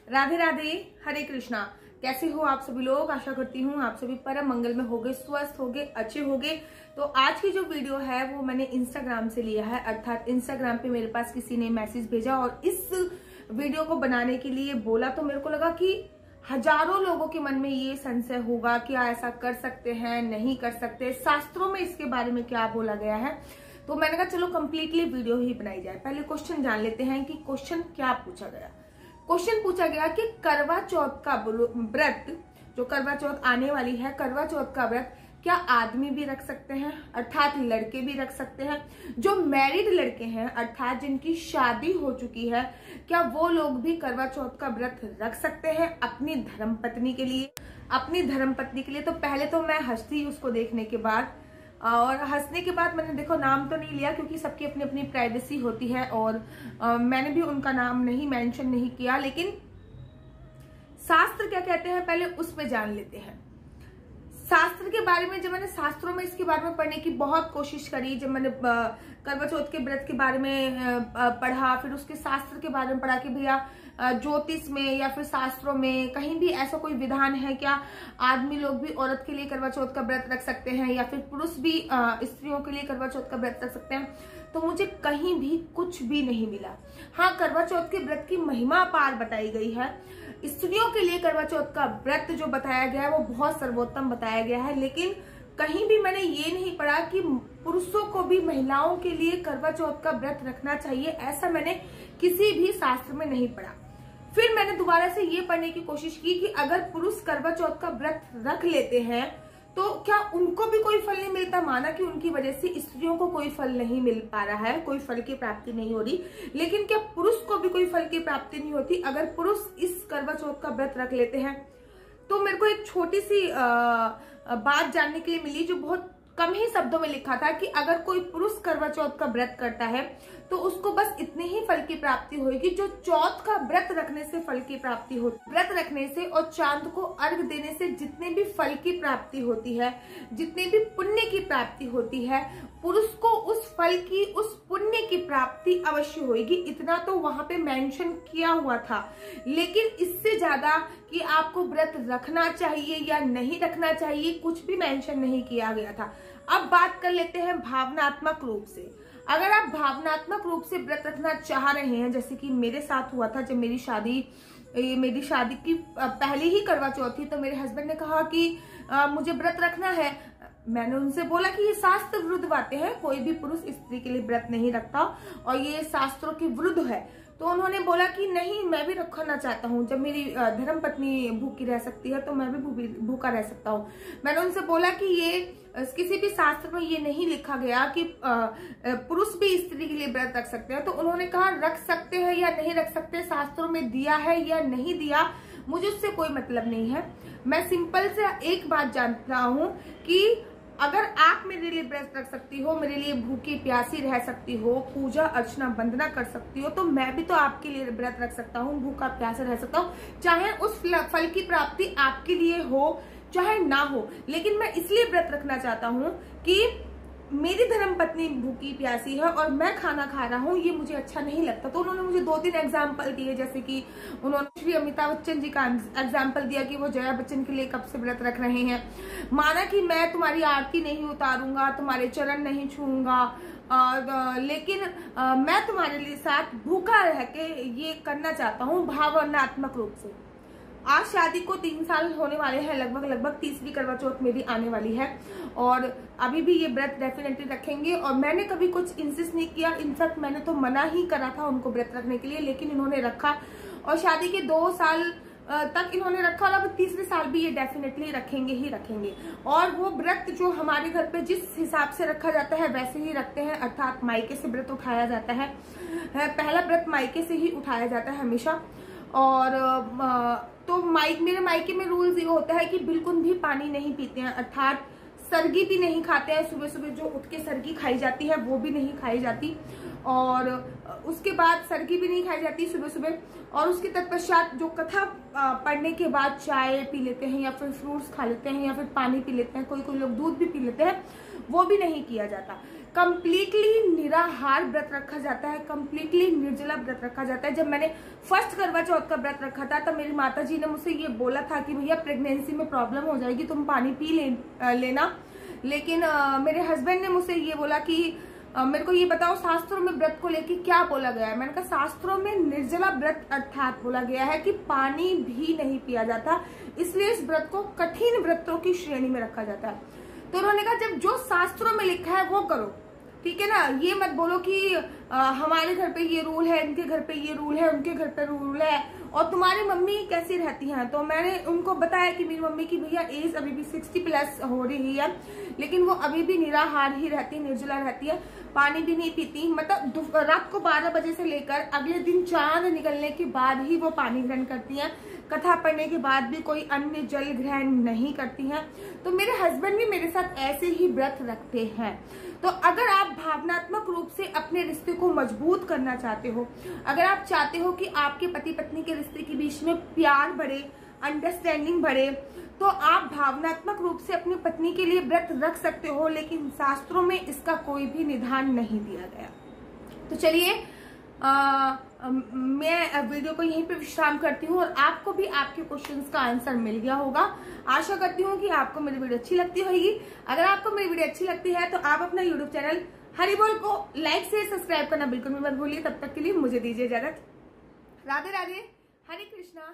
राधे राधे, हरे कृष्णा। कैसे हो आप सभी लोग? आशा करती हूँ आप सभी परम मंगल में होगे, स्वस्थ होगे, अच्छे होगे। तो आज की जो वीडियो है वो मैंने इंस्टाग्राम से लिया है, अर्थात इंस्टाग्राम पे मेरे पास किसी ने मैसेज भेजा और इस वीडियो को बनाने के लिए बोला। तो मेरे को लगा कि हजारों लोगों के मन में ये संशय होगा, क्या ऐसा कर सकते हैं, नहीं कर सकते, शास्त्रों में इसके बारे में क्या बोला गया है। तो मैंने कहा चलो कंप्लीटली वीडियो ही बनाई जाए। पहले क्वेश्चन जान लेते हैं कि क्वेश्चन क्या पूछा गया। क्वेश्चन पूछा गया कि करवा चौथ का व्रत, जो करवा चौथ आने वाली है, करवा चौथ का व्रत क्या आदमी भी रख सकते हैं, अर्थात लड़के भी रख सकते हैं? जो मैरिड लड़के हैं, अर्थात जिनकी शादी हो चुकी है, क्या वो लोग भी करवा चौथ का व्रत रख सकते हैं अपनी धर्मपत्नी के लिए? अपनी धर्मपत्नी के लिए। तो पहले तो मैं हंसती उसको देखने के बाद, और हंसने के बाद मैंने देखो नाम तो नहीं लिया क्योंकि सबकी अपनी अपनी प्राइवेसी होती है, और मैंने भी उनका नाम नहीं मेंशन नहीं किया। लेकिन शास्त्र क्या कहते हैं पहले उस पे जान लेते हैं। शास्त्र के बारे में जब मैंने शास्त्रों में इसके बारे में पढ़ने की बहुत कोशिश करी, जब मैंने करवा चौथ के व्रत के बारे में पढ़ा, फिर उसके शास्त्र के बारे में पढ़ा कि भैया ज्योतिष में या फिर शास्त्रों में कहीं भी ऐसा कोई विधान है क्या, आदमी लोग भी औरत के लिए करवा चौथ का व्रत रख सकते हैं, या फिर पुरुष भी स्त्रियों के लिए करवा चौथ का व्रत रख सकते हैं? तो मुझे कहीं भी कुछ भी नहीं मिला। हाँ, करवा चौथ के व्रत की महिमा अपार बताई गई है। स्त्रियों के लिए करवा चौथ का व्रत जो बताया गया है वो बहुत सर्वोत्तम बताया गया है, लेकिन कहीं भी मैंने ये नहीं पढ़ा कि पुरुषों को भी महिलाओं के लिए करवा चौथ का व्रत रखना चाहिए, ऐसा मैंने किसी भी शास्त्र में नहीं पढ़ा। फिर मैंने दोबारा से ये पढ़ने की कोशिश की कि अगर पुरुष करवा चौथ का व्रत रख लेते हैं तो क्या उनको भी कोई फल नहीं मिलता? माना कि उनकी वजह से स्त्रियों को कोई फल नहीं मिल पा रहा है, कोई फल की प्राप्ति नहीं हो रही, लेकिन क्या पुरुष को भी कोई फल की प्राप्ति नहीं होती अगर पुरुष इस करवा चौथ का व्रत रख लेते हैं? तो मेरे को एक छोटी सी बात जानने के लिए मिली, जो बहुत कम ही शब्दों में लिखा था कि अगर कोई पुरुष करवा चौथ का व्रत करता है तो उसको बस इतने ही फल की प्राप्ति होगी जो चौथ का व्रत रखने से फल की प्राप्ति होती। व्रत रखने से और चांद को अर्घ देने से जितने भी फल की प्राप्ति होती है, जितने भी पुण्य की प्राप्ति होती है, पुरुष को उस फल की, उस पुण्य की प्राप्ति अवश्य होगी। इतना तो वहां पे मेंशन किया हुआ था, लेकिन इससे ज्यादा कि आपको व्रत रखना चाहिए या नहीं रखना चाहिए कुछ भी मेंशन नहीं किया गया था। अब बात कर लेते हैं भावनात्मक रूप से। अगर आप भावनात्मक रूप से व्रत रखना चाह रहे हैं, जैसे कि मेरे साथ हुआ था जब मेरी शादी की पहले ही करवा चौथ थी, तो मेरे हस्बैंड ने कहा कि मुझे व्रत रखना है। मैंने उनसे बोला कि ये शास्त्र विरुद्ध बातें हैं, कोई भी पुरुष स्त्री के लिए व्रत नहीं रखता और ये शास्त्रों के विरुद्ध है। तो उन्होंने बोला कि नहीं, मैं भी रखना चाहता हूँ, जब मेरी धर्मपत्नी भूखी रह सकती है तो मैं भी भूखा रह सकता हूँ। मैंने उनसे बोला कि ये किसी भी शास्त्र में ये नहीं लिखा गया कि पुरुष भी स्त्री के लिए व्रत रख सकते हैं। तो उन्होंने कहा रख सकते हैं या नहीं रख सकते, शास्त्रों में दिया है या नहीं दिया, मुझे उससे कोई मतलब नहीं है। मैं सिंपल से एक बात जानता हूँ कि अगर आप मेरे लिए व्रत रख सकती हो, मेरे लिए भूखी प्यासी रह सकती हो, पूजा अर्चना वंदना कर सकती हो, तो मैं भी तो आपके लिए व्रत रख सकता हूँ, भूखा प्यासा रह सकता हूँ, चाहे उस फल की प्राप्ति आपके लिए हो चाहे ना हो। लेकिन मैं इसलिए व्रत रखना चाहता हूँ कि मेरी धर्मपत्नी भूखी प्यासी है और मैं खाना खा रहा हूँ, ये मुझे अच्छा नहीं लगता। तो उन्होंने मुझे 2-3 एग्जाम्पल दिए, जैसे कि उन्होंने श्री अमिताभ बच्चन जी का एग्जाम्पल दिया कि वो जया बच्चन के लिए कब से व्रत रख रहे हैं। माना कि मैं तुम्हारी आरती नहीं उतारूंगा, तुम्हारे चरण नहीं छूऊंगा, लेकिन मैं तुम्हारे लिए साथ भूखा रह के ये करना चाहता हूँ भावनात्मक रूप से। आज शादी को 3 साल होने वाले हैं, लगभग तीसरी करवा चौथ मेरी आने वाली है, और अभी भी ये व्रत डेफिनेटली रखेंगे। और मैंने कभी कुछ इंसिस्ट नहीं किया, इनफैक्ट मैंने तो मना ही करा था उनको व्रत रखने के लिए, लेकिन इन्होंने रखा और शादी के 2 साल तक इन्होंने रखा, और अब तीसरे साल भी ये डेफिनेटली रखेंगे ही रखेंगे। और वो व्रत जो हमारे घर पे जिस हिसाब से रखा जाता है वैसे ही रखते हैं, अर्थात मायके से व्रत उठाया जाता है। पहला व्रत मायके से ही उठाया जाता है हमेशा। और तो मेरे मायके में रूल्स ये होता है कि बिल्कुल भी पानी नहीं पीते हैं, अर्थात सरगी भी नहीं खाते हैं। सुबह सुबह जो उठ के सरगी खाई जाती है वो भी नहीं खाई जाती, और उसके बाद सरगी भी नहीं खाई जाती सुबह सुबह। और उसके तत्पश्चात जो कथा पढ़ने के बाद चाय पी लेते हैं, या फिर फ्रूट्स खा लेते हैं, या फिर पानी पी लेते हैं, कोई कोई लोग दूध भी पी लेते हैं, वो भी नहीं किया जाता। कंप्लीटली निराहार व्रत रखा जाता है, कंप्लीटली निर्जला व्रत रखा जाता है। जब मैंने फर्स्ट करवा चौथ का व्रत रखा था तब मेरी माता जी ने मुझसे ये बोला था कि भैया प्रेगनेंसी में प्रॉब्लम हो जाएगी, तुम पानी पी लेना। लेकिन मेरे हस्बैंड ने मुझसे ये बोला कि मेरे को ये बताओ शास्त्रों में व्रत को लेके क्या बोला गया है। मैंने कहा शास्त्रों में निर्जला व्रत अर्थात बोला गया है कि पानी भी नहीं पिया जाता, इसलिए इस व्रत को कठिन व्रतों की श्रेणी में रखा जाता है। तो उन्होंने कहा जब जो शास्त्रों में लिखा है वो करो, ठीक है ना। ये मत बोलो कि हमारे घर पे ये रूल है, इनके घर पे ये रूल है, उनके घर पे रूल है, और तुम्हारी मम्मी कैसी रहती हैं। तो मैंने उनको बताया कि मेरी मम्मी की भैया एज अभी भी 60+ हो रही है, लेकिन वो अभी भी निराहार ही रहती है, निर्जला रहती है, पानी भी नहीं पीती। मतलब रात को 12 बजे से लेकर अगले दिन चांद निकलने के बाद ही वो पानी ग्रहण करती हैं। कथा पढ़ने के बाद भी कोई अन्य जल ग्रहण नहीं करती हैं। तो मेरे हस्बैंड भी मेरे साथ ऐसे ही व्रत रखते हैं। तो अगर आप भावनात्मक रूप से अपने रिश्ते को मजबूत करना चाहते हो, अगर आप चाहते हो कि आपके पति पत्नी के रिश्ते के बीच में प्यार बढ़े, अंडरस्टैंडिंग बढ़े, तो आप भावनात्मक रूप से अपनी पत्नी के लिए व्रत रख सकते हो, लेकिन शास्त्रों में इसका कोई भी निधान नहीं दिया गया। तो चलिए मैं वीडियो को यहीं पे विश्राम करती हूँ और आपको भी आपके क्वेश्चंस का आंसर मिल गया होगा। आशा करती हूँ कि आपको मेरी वीडियो अच्छी लगती होगी। अगर आपको मेरी वीडियो अच्छी लगती है तो आप अपना यूट्यूब चैनल हरिबोल को लाइक से सब्सक्राइब करना बिल्कुल भी मत भूलिए। तब तक के लिए मुझे दीजिए इजाजत। राधे राधे, हरे कृष्णा।